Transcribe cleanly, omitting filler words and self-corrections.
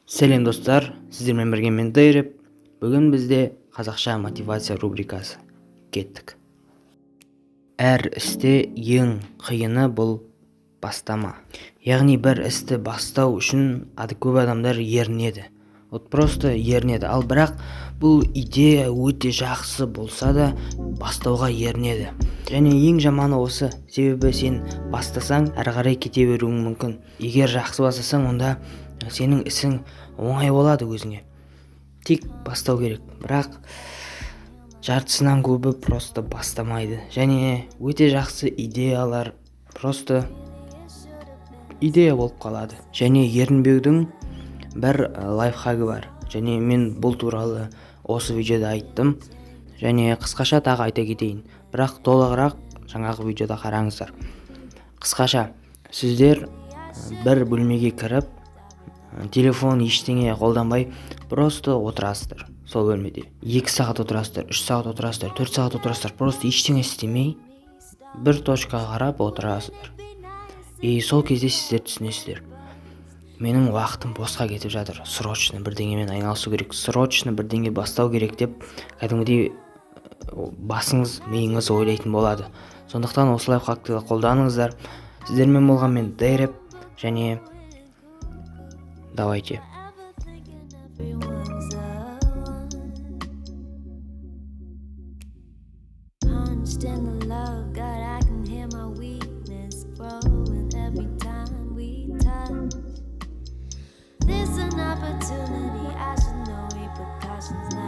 Сәлем достар, сіздермен бірге мен Дайреп. Бүгін бізде қазақша мотивация рубрикасы. Кеттік. Әр істе ең қиыны бұл бастама. Яғни бір істі бастау үшін көп адамдар ерінеді. Просто ерінеді. Ал бірақ бұл идея өте жақсы болса да бастауға ерінеді. Және ең жаманы осы, себебі сен бастасаң әрі қарай кете беруің мүмкін. Егер жақсы бастасаң, онда сенің ісің оңай болады өзіңе. Тек бастау керек. Бірақ жартысынан көбі просто бастамайды. Және өте жақсы идеялар просто идея болып қалады. Және ерінбеудің бір лайфхагы бар. Және мен бұл туралы осы видеода айттым. Және қысқаша тағы айта кетейін. Бірақ толығырақ жаңағы видеода қараңыздар. Қысқаша, сіздер бір бөлмеге кіріп, телефон ештеңе қолданбай просто отырасыздар сол бөлмеде. 2 сағат отырасыздар, 3 сағат отырасыздар, 4 сағат отырасыздар, просто ештеңе істемей бір точкаға қарап отырасыздар. Сол кезде сіздер түсінесіздер, менің уақытым босқа кетіп жатыр, срочно бірдеңемен айналысу керек, срочно бірдеңе бастау керек деп кәдімгідей басыңыз, миыңыз ойлайтын болады. Сондықтан осылай лайфхакты қолданыңыздар. Сіздермен болған мен Дайреп, және давайте. There's an opportunity, I should know repercussions.